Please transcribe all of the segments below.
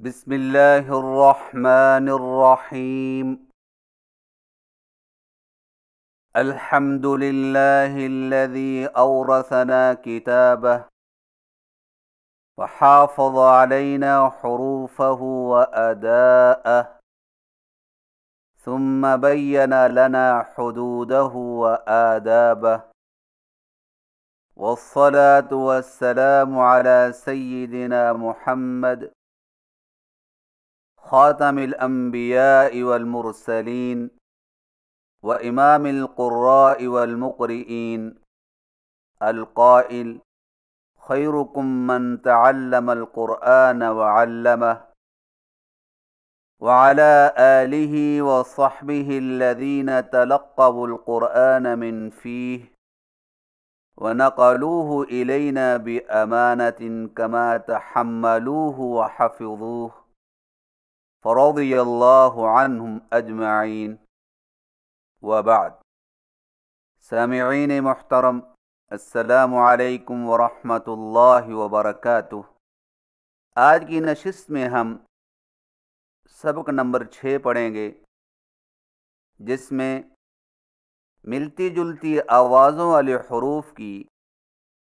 بسم الله الرحمن الرحيم. الحمد لله الذي أورثنا كتابه وحافظ علينا حروفه وأداءه، ثم بين لنا حدوده وآدابه. والصلاة والسلام على سيدنا محمد خاتم الأنبياء والمرسلين وإمام القراء والمقرئين، القائل: خيركم من تعلم القرآن وعلمه. وعلى آله وصحبه الذين تلقوا القرآن من فيه ونقلوه إلينا بأمانة كما تحملوه وحفظوه، فرضي الله عنهم أجمعين. وبعد. سامعین محترم، السلام علیکم ورحمۃ اللہ وبرکاتہ۔ آج کی نشست میں ہم سبق نمبر 6 پڑھیں گے، جس میں ملتی جلتی آوازوں والے حروف کی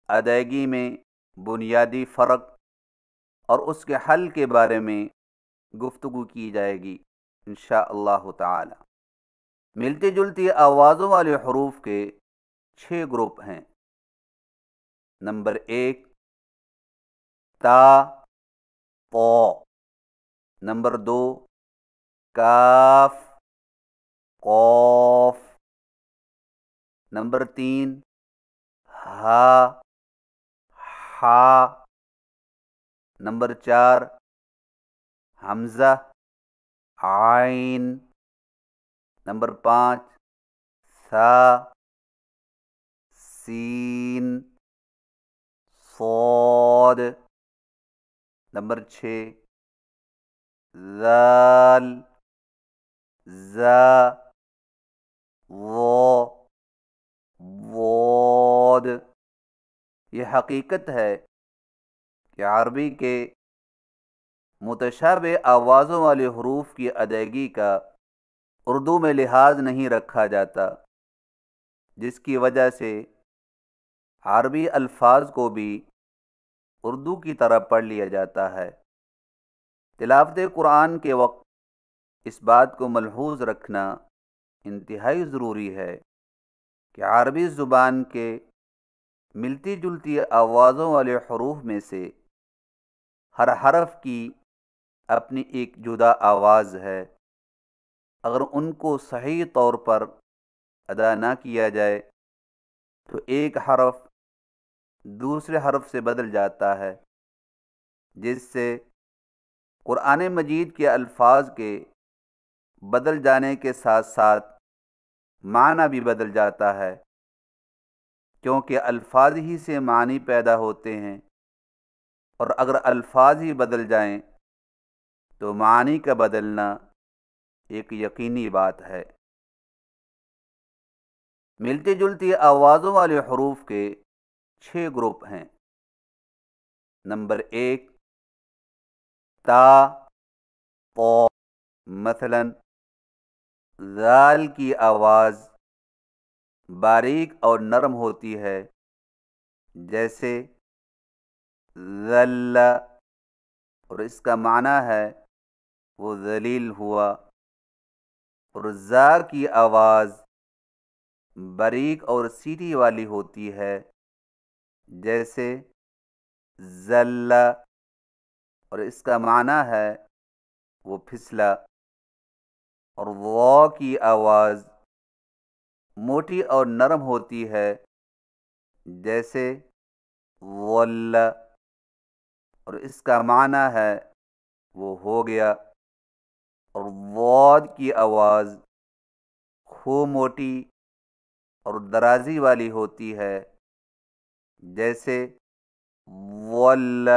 ادائیگی میں بنیادی فرق اور اس کے حل کے بارے میں گفتگو کی جائے گی انشاءاللہ تعالی۔ ملتی جلتی آوازوں والے حروف کے 6 گروپ ہیں۔ نمبر 1 تا طو، نمبر 2 کاف قوف، نمبر 3 ہا حا، نمبر 4 حمزہ عین، نمبر 5 ثا سین صاد، نمبر 6 ذال زا ظا ضاد۔ یہ حقیقت ہے کہ عربی کے متشابہ آوازوں والے حروف کی ادائیگی کا اردو میں لحاظ نہیں رکھا جاتا، جس کی وجہ سے عربی الفاظ کو بھی اردو کی طرح پڑھ لیا جاتا ہے۔ تلاوت قرآن کے وقت اس بات کو ملحوظ رکھنا انتہائی ضروری ہے کہ عربی زبان کے ملتی جلتی آوازوں والے حروف میں سے ہر حرف کی اپنی ایک جدا آواز ہے۔ اگر ان کو صحیح طور پر ادا نہ کیا جائے تو ایک حرف دوسرے حرف سے بدل جاتا ہے، جس سے قرآن مجید کے الفاظ کے بدل جانے کے ساتھ ساتھ معنی بھی بدل جاتا ہے، کیونکہ الفاظ ہی سے معنی پیدا ہوتے ہیں، اور اگر الفاظ ہی بدل جائیں تو معنی کا بدلنا ایک یقینی بات ہے۔ ملتی جلتی آوازوں والے حروف کے 6 گروپ ہیں۔ نمبر 1 تا طو، مثلا ذال کی آواز باریک اور نرم ہوتی ہے، جیسے ذل، اور اس کا معنی ہے وہ ذلیل ہوا۔ اور زا کی آواز باریک اور سیدھی والی ہوتی ہے، جیسے ذل، اور اس کا معنی ہے وہ پھسلا۔ اور وا کی آواز موٹی اور نرم ہوتی ہے، جیسے ول، اور اس کا معنی ہے وہ ہو گیا۔ اور ضاد کی آواز خوب موٹی اور درازی والی ہوتی ہے، جیسے ول،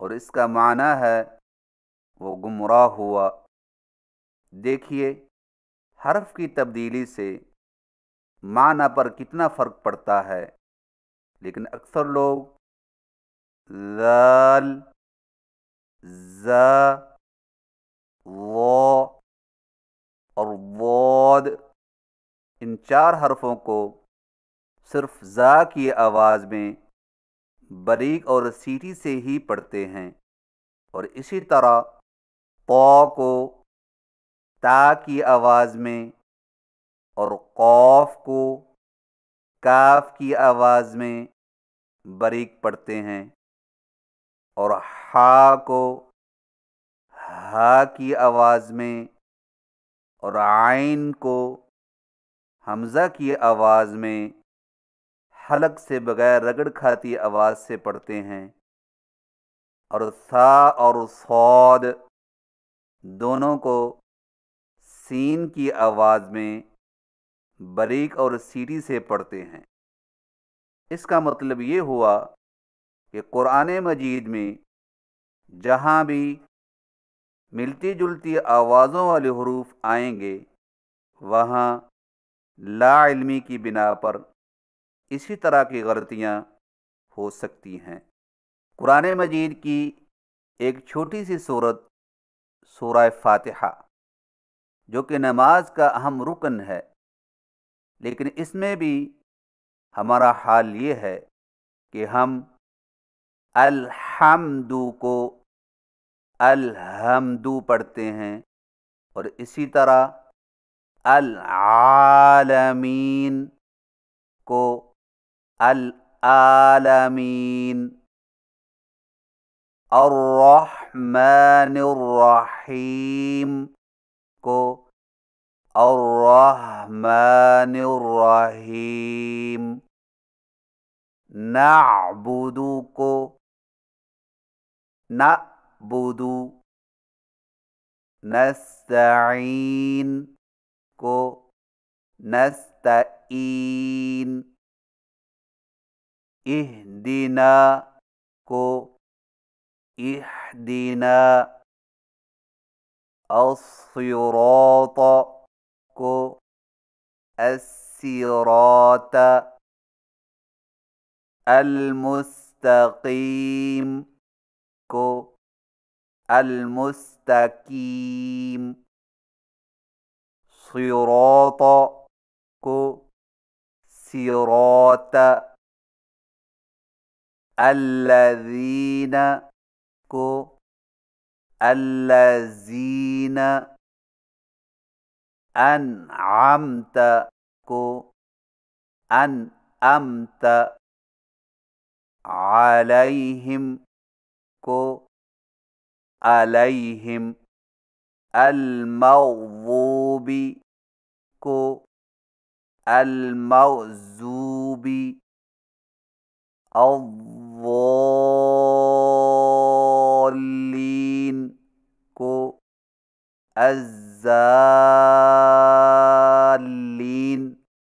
اور اس کا معنی ہے وہ گمراہ ہوا۔ دیکھیے حرف کی تبدیلی سے معنی پر کتنا فرق پڑتا ہے، لیکن اکثر لوگ ذال ز، و اور وود، ان چار حرفوں کو صرف زا کی آواز میں باریک اور سیٹی سے ہی پڑھتے ہیں، اور اسی طرح طا کو تا کی آواز میں اور قاف کو کاف کی آواز میں باریک پڑھتے ہیں، اور ہا کو ہا کی آواز میں اور عین کو حمزہ کی آواز میں حلق سے بغیر رگڑ کھاتی آواز سے پڑھتے ہیں، اور ثا اور صاد دونوں کو سین کی آواز میں باریک اور سیٹی سے پڑھتے ہیں۔ اس کا مطلب یہ ہوا کہ قرآن مجید میں جہاں بھی ملتی جلتی آوازوں والے حروف آئیں گے وہاں لا علمی کی بنا پر اسی طرح کی غلطیاں ہو سکتی ہیں۔ قرآن مجید کی ایک چھوٹی سی سورت سورہ فاتحہ، جو کہ نماز کا اہم رکن ہے، لیکن اس میں بھی ہمارا حال یہ ہے کہ ہم الحمد کو الحمدو پڑھتے ہیں، اور اسی طرح العالمین کو العالمین، الرحمن الرحیم کو الرحمن الرحیم، نعبد کو نعبد، نستعین کو نستعین، اہدنا کو اہدنا، الصراط کو الصراط، المستقیم کو المستقیم، صراط کو صراط، الذین کو الذین، انعمت کو انعمت، علیہم کو علیہم، المغضوب کو المغضوب، الضالین کو الضالین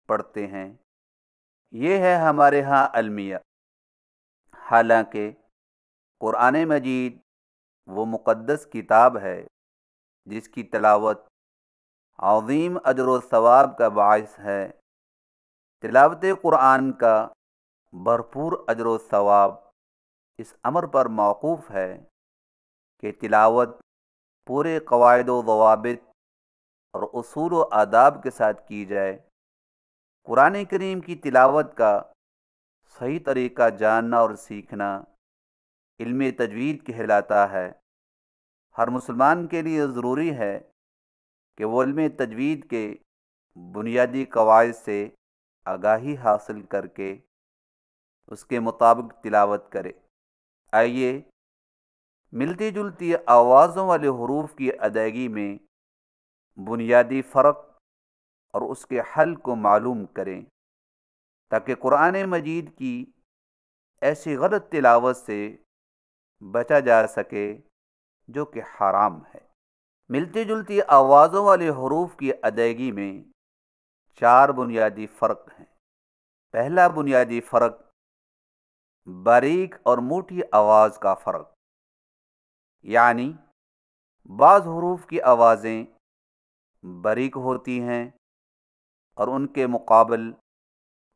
پڑھتے ہیں۔ یہ ہے ہمارے ہاں المیہ۔ حالانکہ قرآن مجید وہ مقدس کتاب ہے جس کی تلاوت عظیم اجر و ثواب کا باعث ہے۔ تلاوت قرآن کا بھرپور اجر و ثواب اس امر پر موقوف ہے کہ تلاوت پورے قواعد و ضوابط اور اصول و آداب کے ساتھ کی جائے۔ قرآن کریم کی تلاوت کا صحیح طریقہ جاننا اور سیکھنا علم تجوید کہلاتا ہے۔ ہر مسلمان کے لیے ضروری ہے کہ وہ علم تجوید کے بنیادی قواعد سے آگاہی حاصل کر کے اس کے مطابق تلاوت کرے۔ آئیے ملتی جلتی آوازوں والے حروف کی ادائیگی میں بنیادی فرق اور اس کے حل کو معلوم کریں، تاکہ قرآن مجید کی ایسی غلط تلاوت سے بچا جا سکے جو کہ حرام ہے۔ ملتی جلتی آوازوں والے حروف کی ادائیگی میں 4 بنیادی فرق ہیں۔ پہلا بنیادی فرق باریک اور موٹی آواز کا فرق، یعنی بعض حروف کی آوازیں باریک ہوتی ہیں اور ان کے مقابل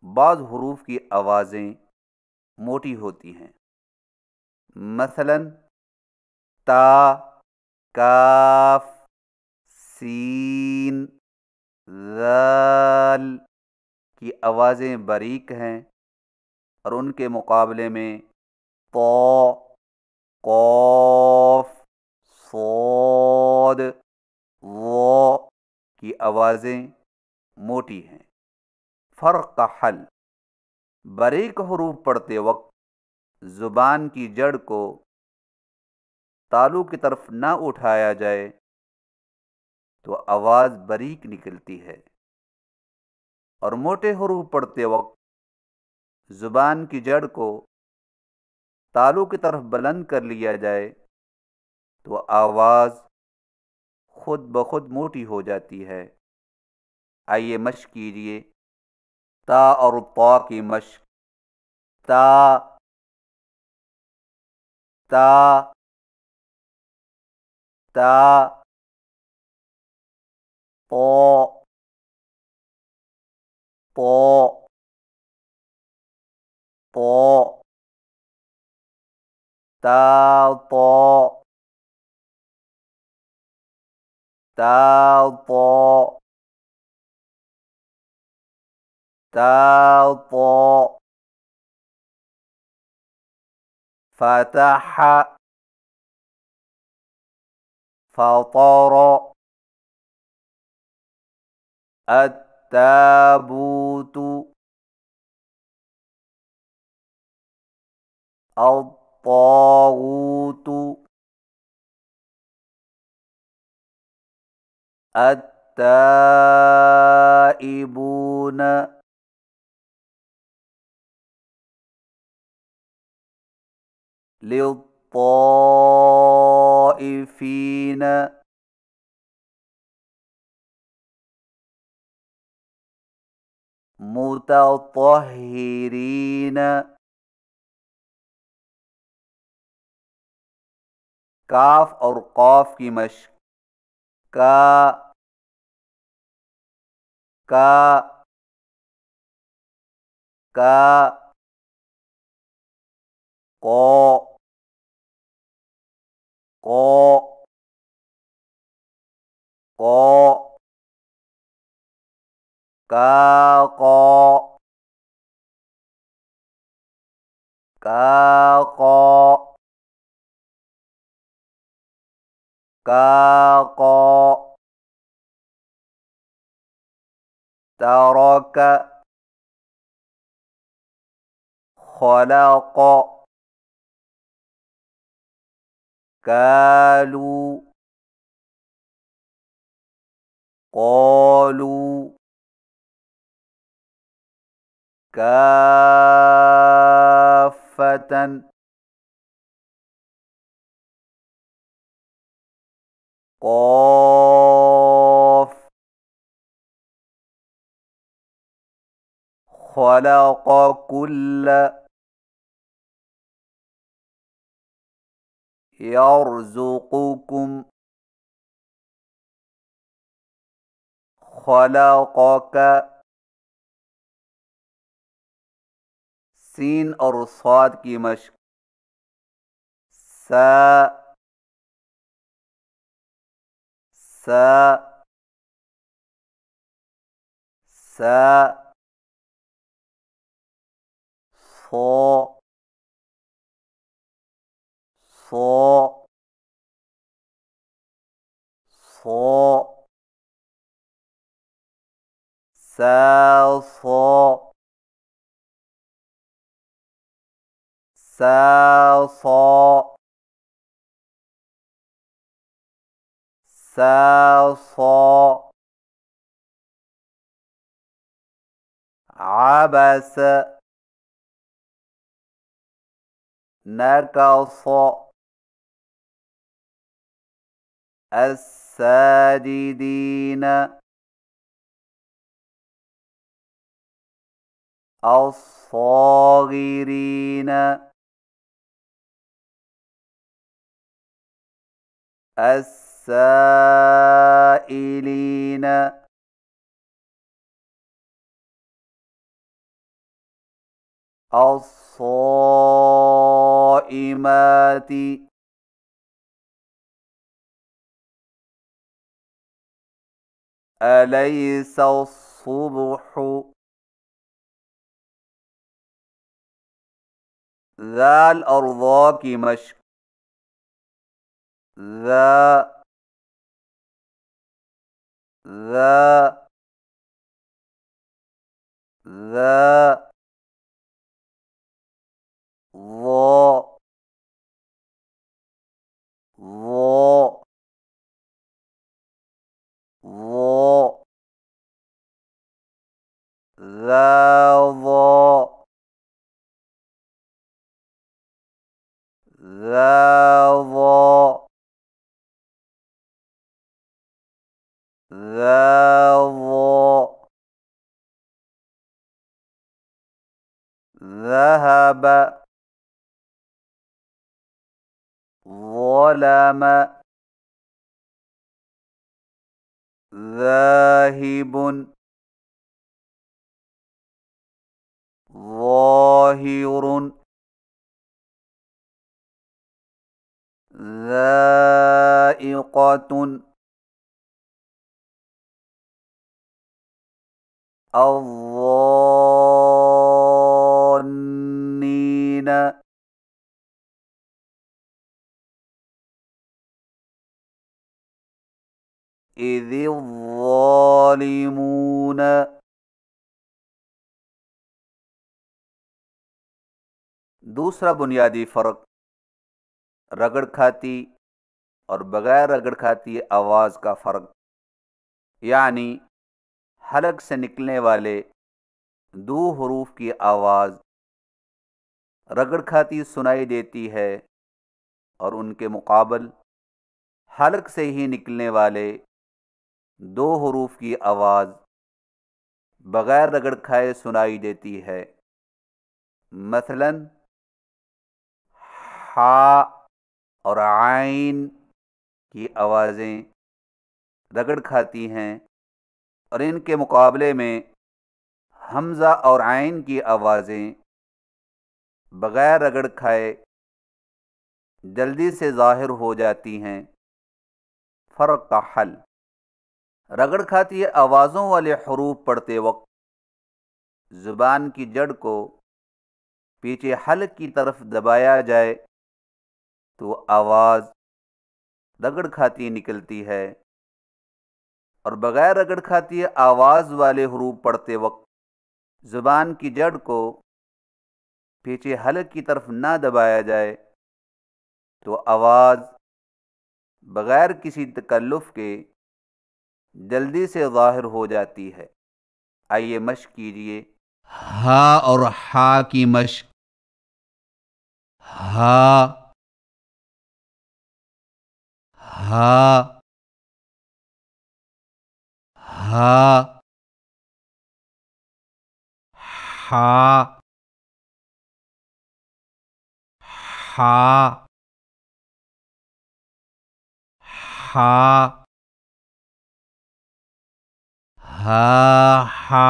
بعض حروف کی آوازیں موٹی ہوتی ہیں۔ مثلا تا، کاف، سین، ذال کی آوازیں باریک ہیں، اور ان کے مقابلے میں طا، قاف، صاد، ظا کی آوازیں موٹی ہیں۔ فرق کا حل: باریک حروف پڑھتے وقت زبان کی جڑ کو تالو کی طرف نہ اٹھایا جائے تو آواز باریک نکلتی ہے، اور موٹے حروف پڑھتے وقت زبان کی جڑ کو تالو کی طرف بلند کر لیا جائے تو آواز خود بخود موٹی ہو جاتی ہے۔ آئیے مشق کیجیے۔ تا اور طا کی مشق: تا، تا، تا، طا، طا، طا، تا، طا، تا، طا، تا، طا، فتح، فطر، التابوت، الطاغوت، التائبون، للطائفين، متطہرین۔ کاف اور قاف کی مشق: کا، کا، کا، قا، قا، قا، کا، قا، کا، قا، کا، قا، ترک، خلق، کالوا، قالوا، کافة، قاف، خلق كل، يرزقكم، خلقك۔ سین اور صاد کی مشق: سا، سا، سا، صا، صا، صا، سا، صا، سا، صا، سا، صا، عبس، نكص، الساجدين، الصاغرين، السائلين، الصائمات، أليس الصبح ذا الأرض کی مشق ذا ذا ذا ظا ظا ظا ذا ظا ذا ظا ذا ظا ذهب ظلم ذاهب ظاهر ذائقة الظانين إذ الظالمون. دوسرا بنیادی فرق رگڑ کھاتی اور بغیر رگڑ کھاتی آواز کا فرق، یعنی حلق سے نکلنے والے دو حروف کی آواز رگڑ کھاتی سنائی دیتی ہے، اور ان کے مقابل حلق سے ہی نکلنے والے دو حروف کی آواز بغیر رگڑ کھائے سنائی دیتی ہے۔ مثلاً ہا اور عین کی آوازیں رگڑ کھاتی ہیں، اور ان کے مقابلے میں حمزہ اور عین کی آوازیں بغیر رگڑ کھائے جلدی سے ظاہر ہو جاتی ہیں۔ فرق کا حل: رگڑ کھاتی آوازوں والے حروف پڑھتے وقت زبان کی جڑ کو پیچھے حلق کی طرف دبایا جائے تو آواز رگڑ کھاتی نکلتی ہے، اور بغیر رگڑ کھاتی آواز والے حروف پڑھتے وقت زبان کی جڑ کو پیچھے حلق کی طرف نہ دبایا جائے تو آواز بغیر کسی تکلف کے جلدی سے ظاہر ہو جاتی ہے۔ آئیے مشق کیجئے۔ ہا اور ہا کی مشق: ہا ہا ہا ہا ہا ہا ہا ہا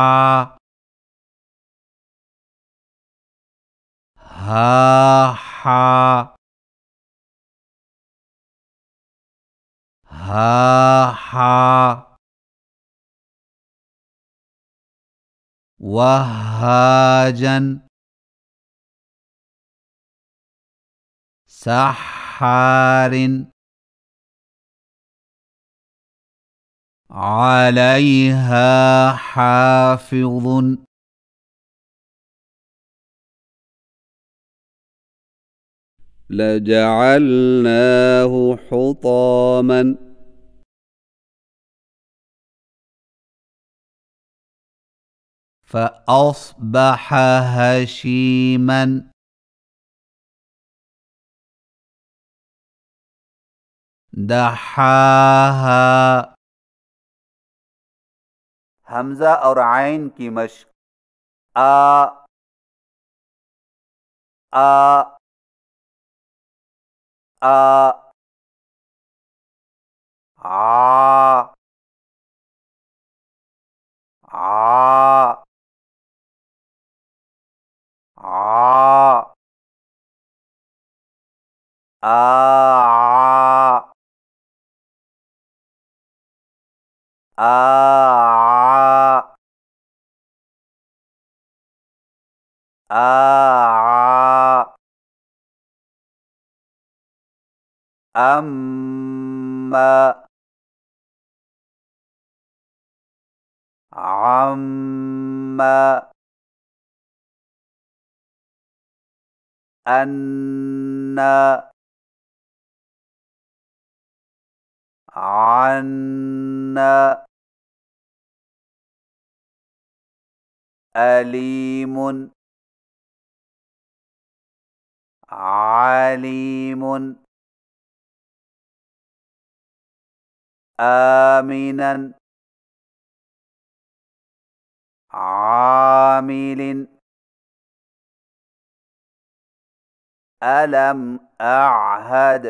ہا ہا ہا ہا وہاجن سحارن علیہا حافظ لجعلناه حطاما فأصبح هشيما دحاها. حمزہ اور عین کی مشق: آ آ آ آ آ آ آ آ آ أما عما أنا عنا أليم عليم آمنا عامل ألم أعهد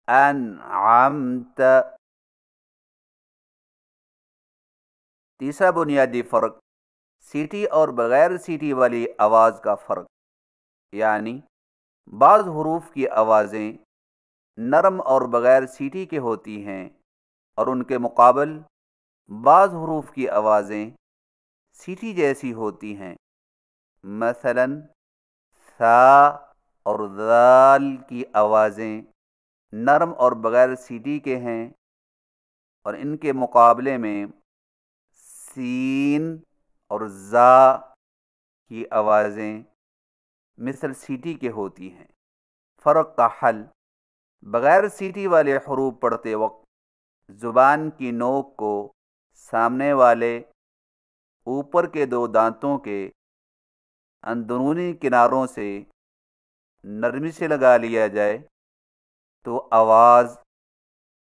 أنعمت. تیسرا بنیادی فرق سیٹی اور بغیر سیٹی والی آواز کا فرق، یعنی بعض حروف کی آوازیں نرم اور بغیر سیٹی کے ہوتی ہیں اور ان کے مقابل بعض حروف کی آوازیں سیٹی جیسی ہوتی ہیں۔ مثلا ثا اور ذال کی آوازیں نرم اور بغیر سیٹی کے ہیں اور ان کے مقابلے میں سین اور زا کی آوازیں مثل سیٹی کے ہوتی ہیں۔ فرق کا حل: بغیر سیٹی والے حروف پڑھتے وقت زبان کی نوک کو سامنے والے اوپر کے دو دانتوں کے اندرونی کناروں سے نرمی سے لگا لیا جائے تو آواز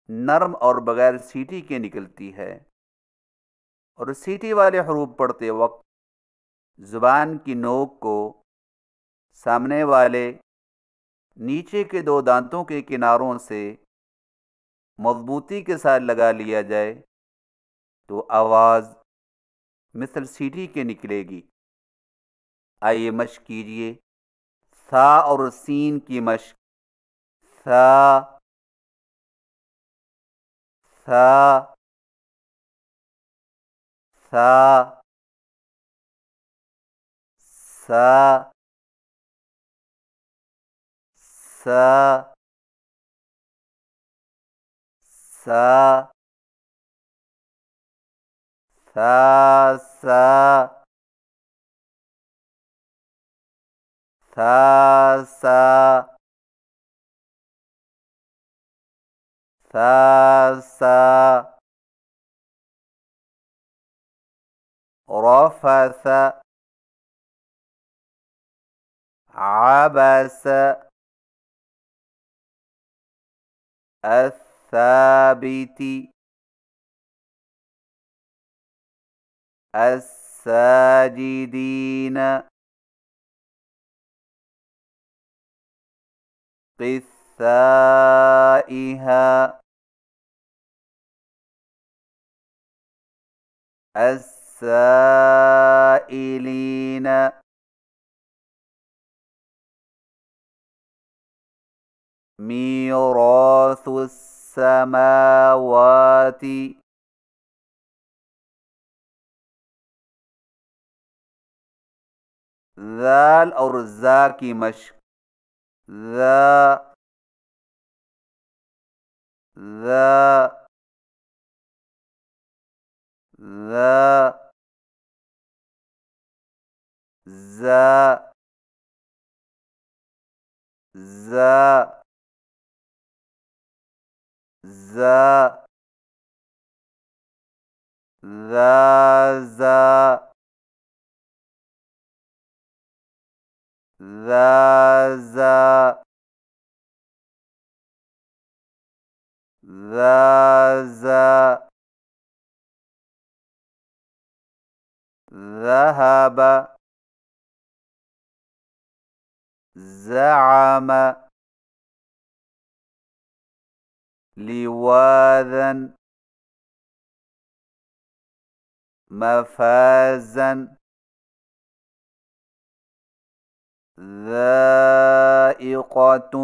نرم اور بغیر سیٹی کے نکلتی ہے، اور سیٹی والے حروف پڑھتے وقت زبان کی نوک کو سامنے والے نیچے کے دو دانتوں کے کناروں سے مضبوطی کے ساتھ لگا لیا جائے تو آواز مثل سیٹی کے نکلے گی۔ آئیے مشق کیجئے۔ ثا اور سین کی مشق: ثا ثا ثا ثا ثا ثا ثا ثا ثا ثا ثا ثا رفث عبس الثابت الساجدين قثائها السائلين ميراث السماوات ذال اور زا کی مشق: ذا ذا ذا ذا ذا ذا ذا ذا ذا ذا ذا ذا ذهب زعم لواذا مفازا ذائقة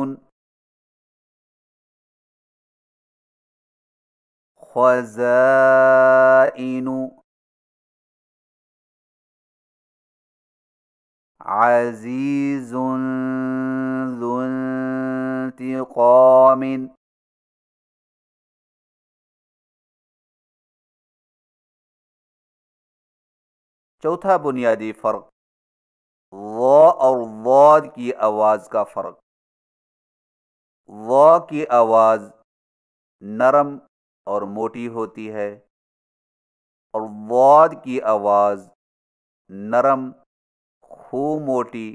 خزائن عزیز ذو انتقام. چوتھا بنیادی فرق و اور ضاد کی آواز کا فرق. و کی آواز نرم اور موٹی ہوتی ہے اور ضاد کی آواز نرم، خوب موٹی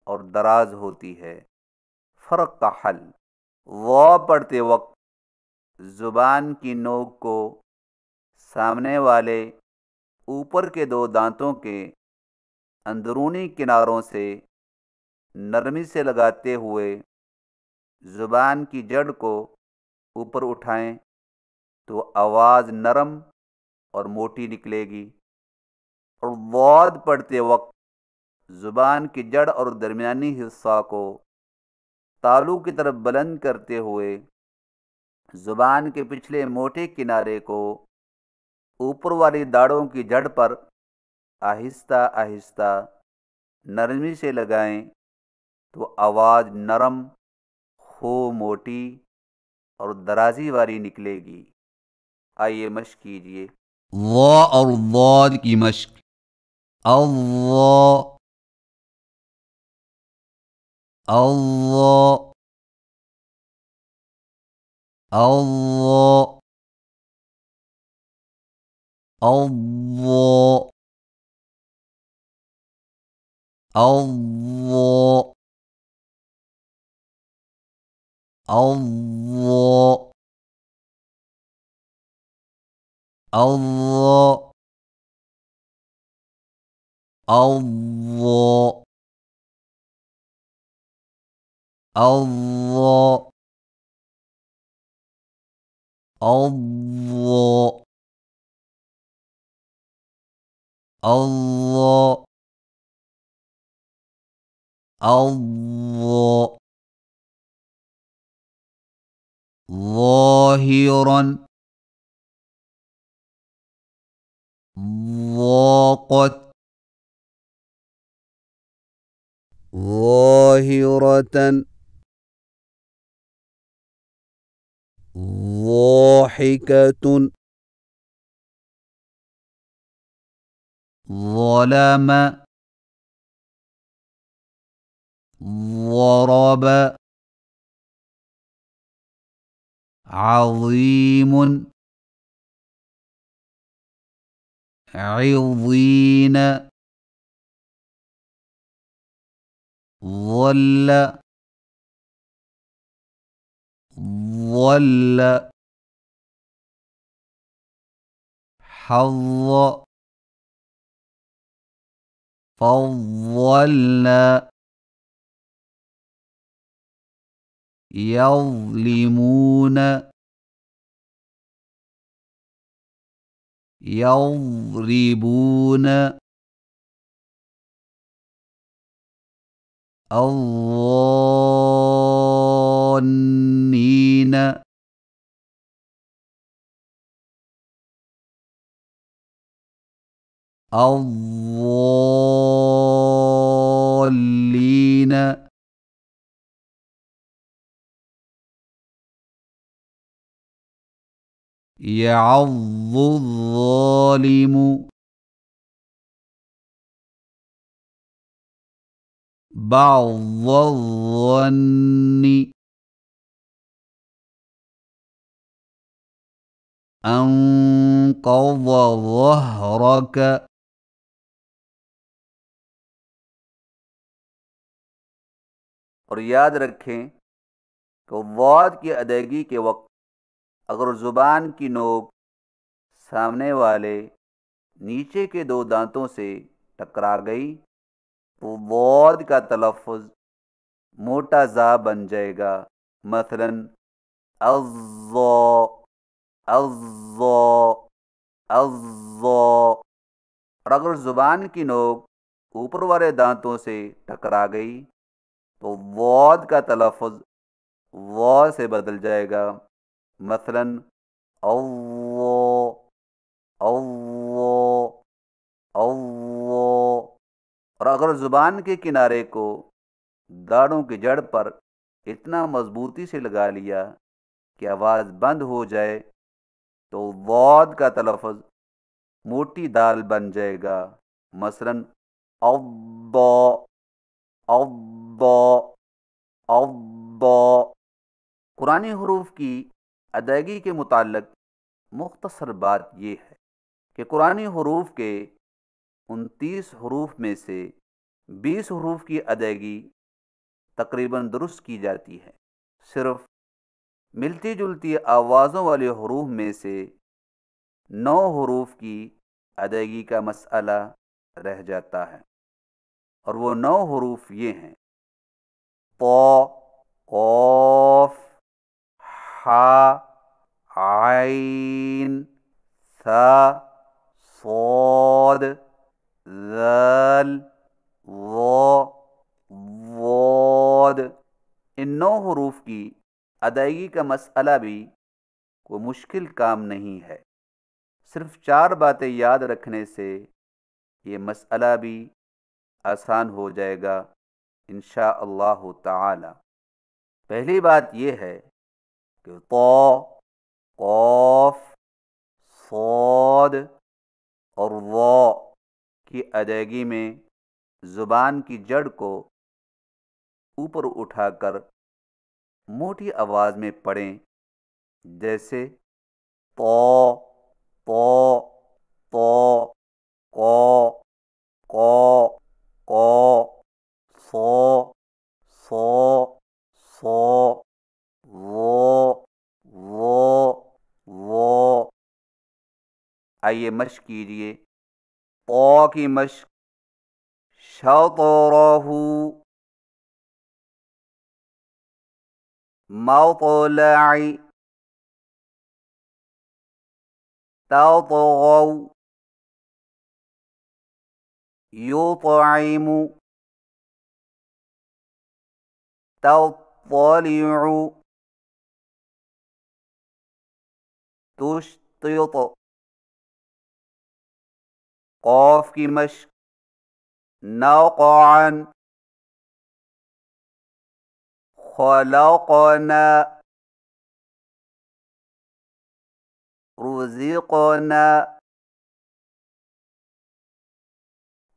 اور دراز ہوتی ہے. فرق کا حل: و پڑھتے وقت زبان کی نوک کو سامنے والے اوپر کے دو دانتوں کے اندرونی کناروں سے نرمی سے لگاتے ہوئے زبان کی جڑ کو اوپر اٹھائیں تو آواز نرم اور موٹی نکلے گی. اور ضاد پڑھتے وقت زبان کی جڑ اور درمیانی حصہ کو تالو کی طرف بلند کرتے ہوئے زبان کے پچھلے موٹے کنارے کو اوپر والی داڑوں کی جڑ پر آہستہ آہستہ نرمی سے لگائیں تو آواز نرم، خوب موٹی اور درازی والی نکلے گی. آئیے مشق کیجیے. و اور ضاد کی مشق. اللہ اللہ اللہ اللہ اللہ اللہ اللہ اللہ اللہ اللہ اللہ اللہ ظاہراً ضاقت ظاہرةً ضاحكة ظلم ضرب عظيم عظين ظل ظل حظ فضلنا يظلمون يضربون الظانين الضالين يعظ الظالم بعض الظن أنقض ظهرك. اور یاد رکھیں کہ ضاد کی ادائیگی کے وقت اگر زبان کی نوک سامنے والے نیچے کے دو دانتوں سے ٹکرا گئی تو ضاد کا تلفظ موٹا زا بن جائے گا. مثلا الضا الضا الضا. اور اگر زبان کی نوک اوپر والے دانتوں سے ٹکرا گئی تو ضاد کا تلفظ وا سے بدل جائے گا. مثلا اللہ اللہ اللہ. اور اگر زبان کے کنارے کو داڑھوں کی جڑ پر اتنا مضبوطی سے لگا لیا کہ آواز بند ہو جائے تو ضاد کا تلفظ موٹی دال بن جائے گا، مثلاً الضا، الضا، الضا۔ قرآنی حروف کی ادائیگی کے متعلق مختصر بات یہ ہے کہ قرآنی حروف کے 29 حروف میں سے 20 حروف کی ادائیگی تقریباً درست کی جاتی ہے، صرف ملتی جلتی آوازوں والے حروف میں سے 9 حروف کی ادائیگی کا مسئلہ رہ جاتا ہے، اور وہ 9 حروف یہ ہیں: طا، قاف، حا، عین، ثا، صاد، ذال، ظا، ضاد۔ ان 9 حروف کی ادائیگی کا مسئلہ بھی کوئی مشکل کام نہیں ہے، صرف 4 باتیں یاد رکھنے سے یہ مسئلہ بھی آسان ہو جائے گا انشاء اللہ تعالی۔ پہلی بات یہ ہے کہ طا، قاف، صاد اور ظا کی ادائیگی میں زبان کی جڑ کو اوپر اٹھا کر موٹی آواز میں پڑھیں، جیسے طا، طا، طا، قا، قا، قا، صا، صا، صا، ظا، ظا، ظا۔ آئیے مشق کیجئے۔ طا کی مشق: شطرہ، مطلع، تطغوا، يطعم، تطلع، تشطط۔ قاف کی مشق: نقعا، خلقنا، رزقنا،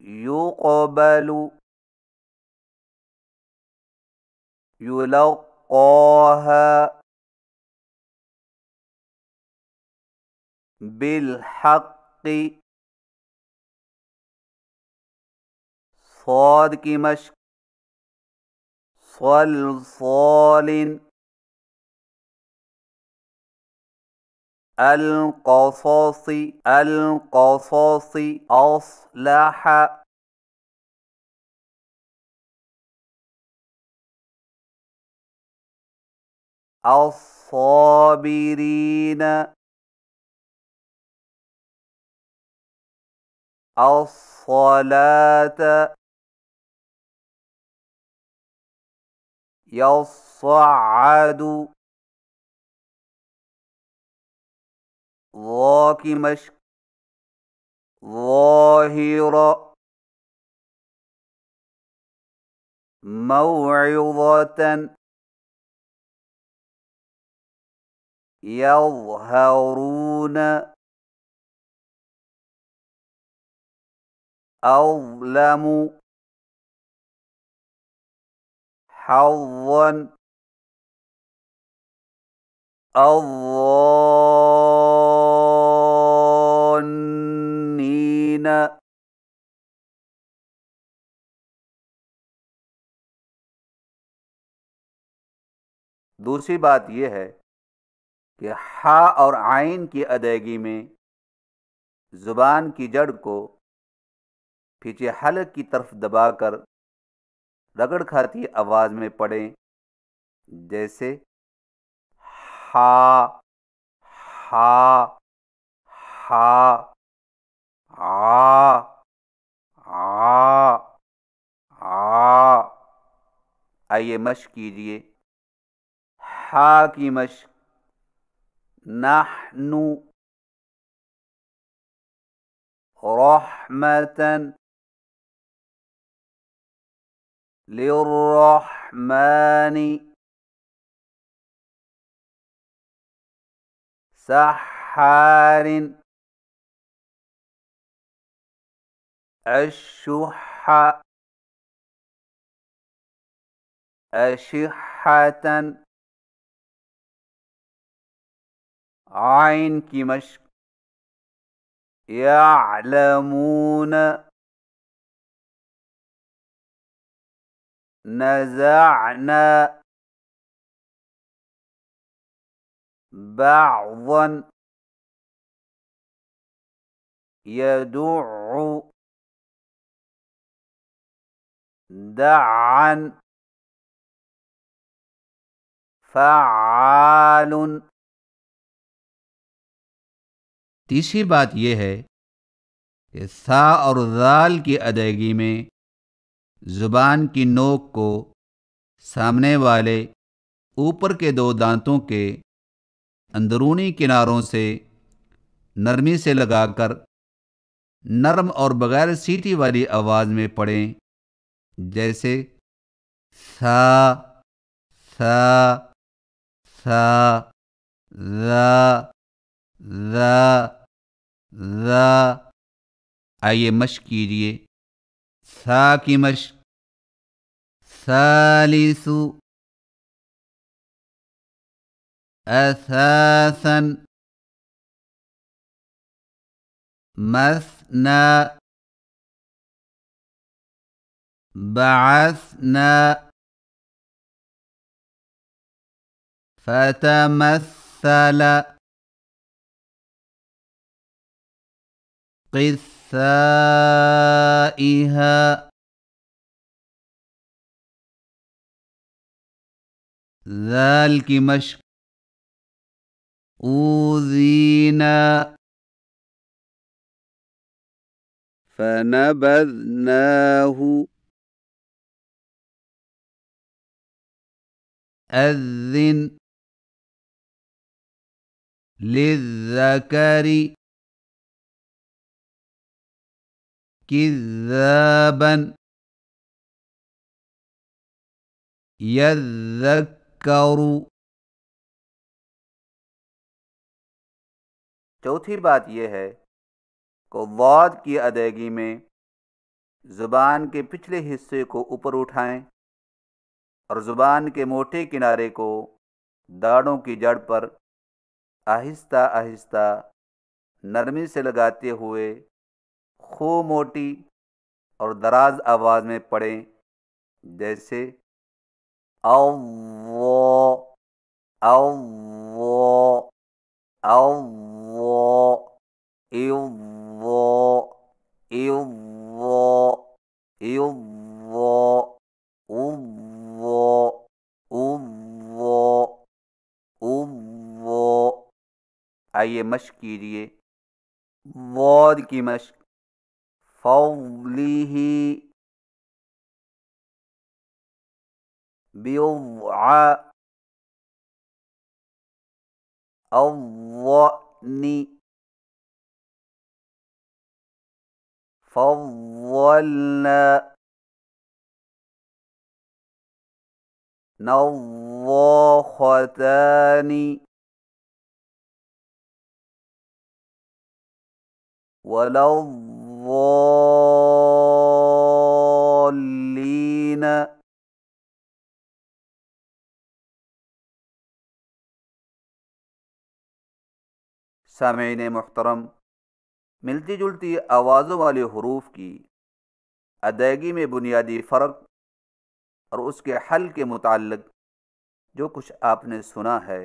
يقبل، يلقاها، بالحق۔ صاد کی مشق: صلصال، القصص، القصص، أصلح، الصابرين، الصلاة، يصعد۔ ظا کی مشق: ظاہر، موعظة، يظهرون، أظلم، حظا، الظانين۔ دوسری بات یہ ہے کہ حا اور عین کی ادائیگی میں زبان کی جڑ کو پیچھے حلق کی طرف دبا کر رگڑ کھاتی آواز میں پڑھیں، جیسے ہا، ہا، ہا، آ، آ، آ۔ آئیے مشق کیجئے۔ ہا کی مشق: نحن، رحمة، للرحمن سحار الشح أشحة عين کی مشق يعلمون نزعنا بعضا يدع دعا فعال. تیسری بات یہ ہے کہ ثا اور ذال کی ادائیگی میں زبان کی نوک کو سامنے والے اوپر کے دو دانتوں کے اندرونی کناروں سے نرمی سے لگا کر نرم اور بغیر سیٹی والی آواز میں پڑھیں، جیسے سا سا سا ذا ذا ذا. آئیے مشق کیجیے. سا کی مشق ثالث اساسا مثنى بعثنا فتمثل قثائها ذال کی مشق اوذینا فنبذناه أذن للذكر كذابا يذكر. چوتھی بات یہ ہے کہ ضاد کی ادائیگی میں زبان کے پچھلے حصے کو اوپر اٹھائیں اور زبان کے موٹے کنارے کو داڑھوں کی جڑ پر آہستہ آہستہ نرمی سے لگاتے ہوئے خوب موٹی اور دراز آواز میں پڑھیں، جیسے اللہ اللہ اللہ اللہ اللہ اللہ اللہ اللہ اللہ. آئیے مشق کیجیے. ضاد کی مشق فضلہ بضع الظأن فضلنا نضاختان ولا الضالين. سامعین محترم، ملتی جلتی آوازوں والے حروف کی ادائیگی میں بنیادی فرق اور اس کے حل کے متعلق جو کچھ آپ نے سنا ہے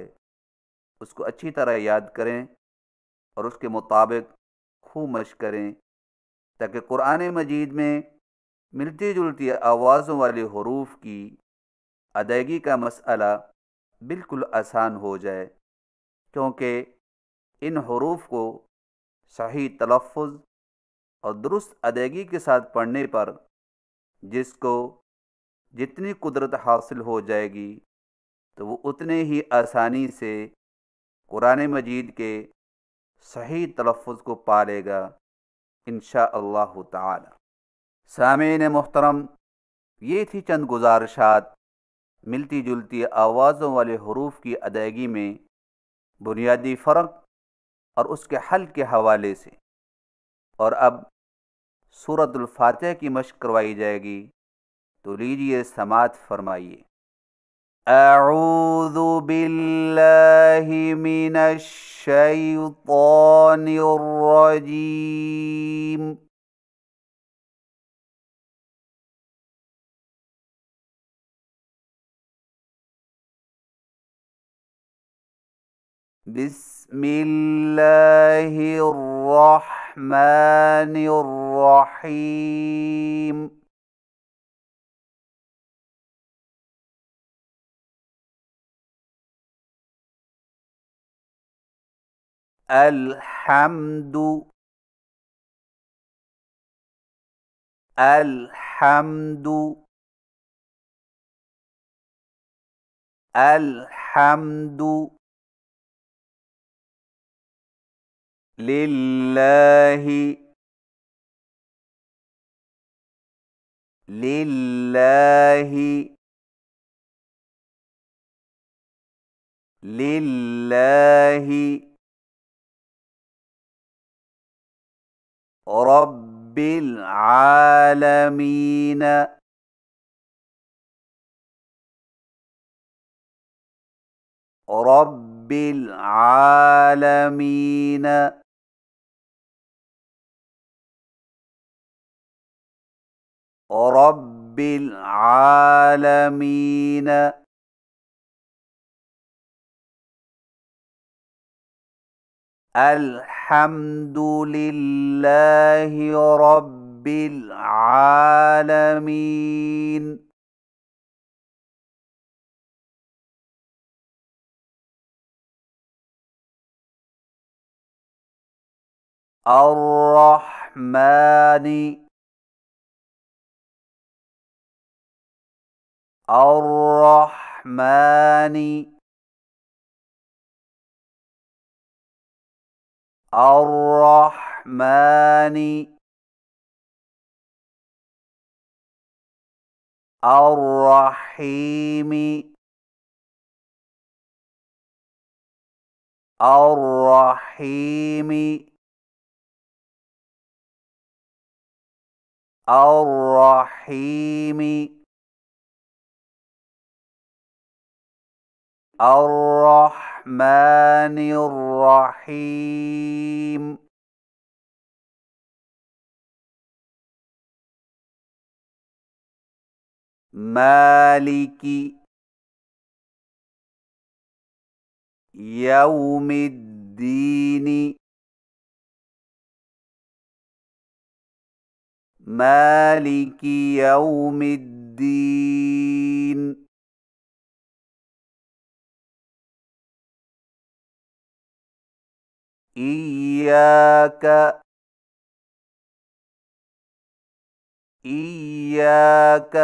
اس کو اچھی طرح یاد کریں اور اس کے مطابق خوب مشق کریں تاکہ قرآن مجید میں ملتی جلتی آوازوں والے حروف کی ادائیگی کا مسئلہ بالکل آسان ہو جائے، کیونکہ ان حروف کو صحیح تلفظ اور درست ادائیگی کے ساتھ پڑھنے پر جس کو جتنی قدرت حاصل ہو جائے گی تو وہ اتنے ہی آسانی سے قرآن مجید کے صحیح تلفظ کو پا لے گا انشاء اللہ تعالی. سامعین محترم، یہ تھی چند گزارشات ملتی جلتی آوازوں والے حروف کی ادائیگی میں بنیادی فرق اور اس کے حل کے حوالے سے۔ اور اب سورۃ الفاتحہ کی مشق کروائی جائے گی، تو لیجئے سماعت فرمائیے۔ اعوذ باللہ من الشیطان الرجیم۔ بسم اللہ الرحمن الرحیم۔ الحمد الحمد الحمد للہ للہ للہ رب العالمین رب العالمین رب العالمین الحمد للہ رب العالمین۔ الرحمن الرحمن الرحمن الرحیم الرحیم الرحیم الرحمن الرحیم۔ مالک یوم الدین مالک یوم الدین۔ ایاک ایاک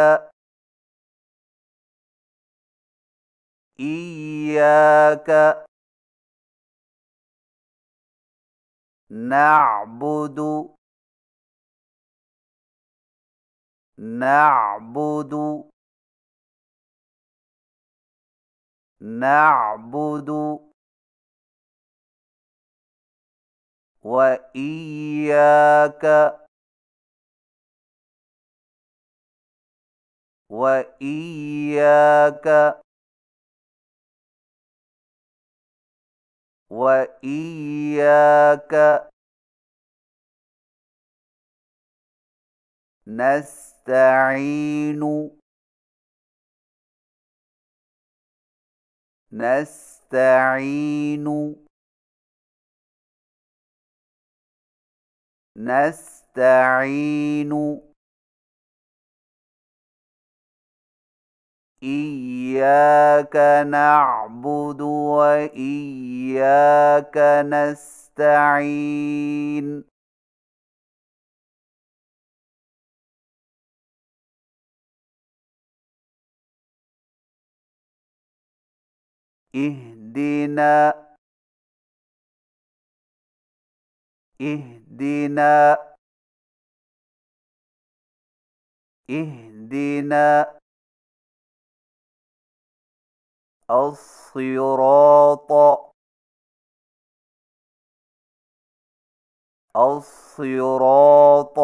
ایاک نعبد نعبد نعبد وإياك وإياك وإياك نستعين نستعين نستعين إياك نعبد وإياك نستعين۔ اهدنا اهدنا اهدنا الصراط الصراط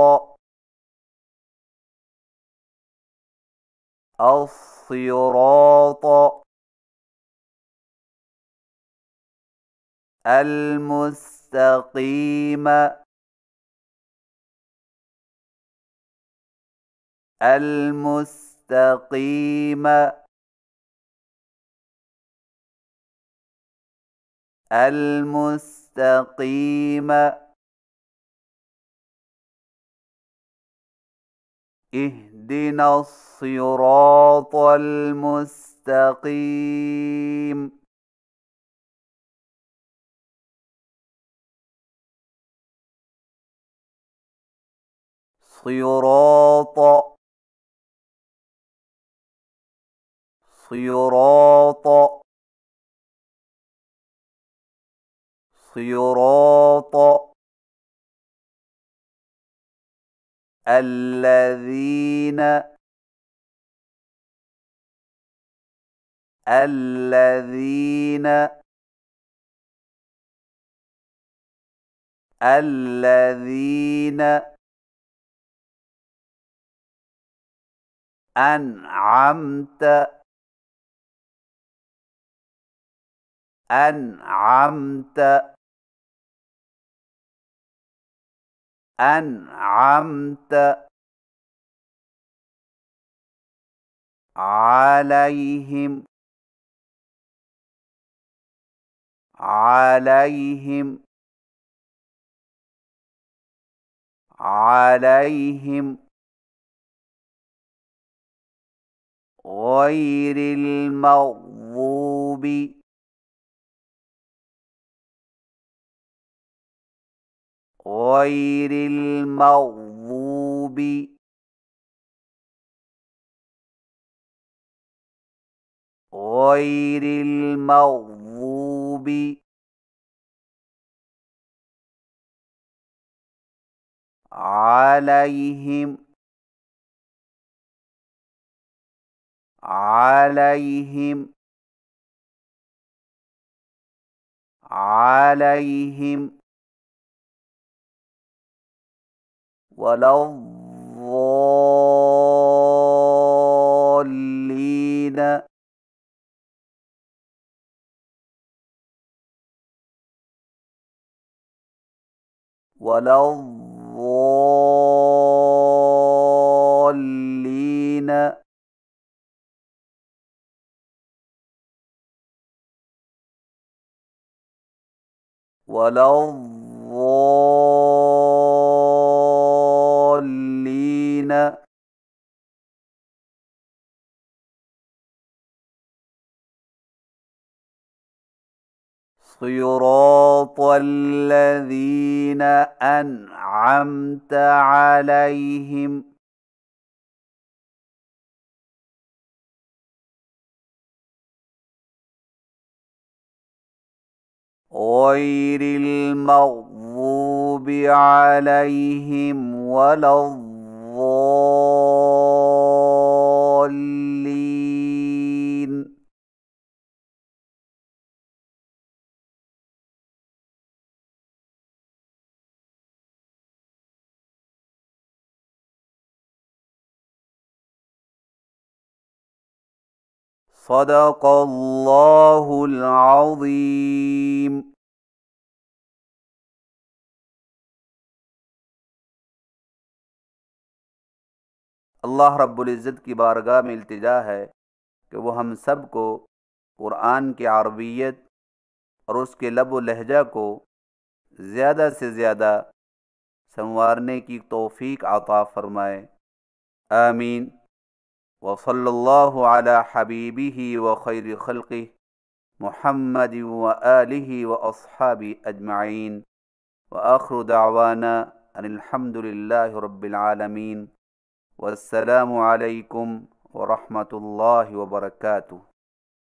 الصراط المستقيم المستقيم المستقيم اهدنا الصراط المستقيم صراط صراط صراط الذين الذين الذين أنعمت أنعمت أنعمت عليهم عليهم عليهم غير المغضوب غير المغضوب غير المغضوب عليهم عليهم عليهم ولا الضالين ولا الضالين ولا الضالين صراط الذين أنعمت عليهم غير المغضوب عليهم ولا الضالين صدق الله العظيم. اللہ رب العزت کی بارگاہ میں التجا ہے کہ وہ ہم سب کو قرآن کی عربیت اور اس کے لب و لہجہ کو زیادہ سے زیادہ سنوارنے کی توفیق عطا فرمائے، آمین۔ وصلی اللہ علی حبیبہ وخیر خلقہ محمد وآلہ واصحابہ اجمعین، وآخر دعوانا ان الحمد للہ رب العالمین، والسلام علیکم ورحمۃ اللہ وبرکاتہ۔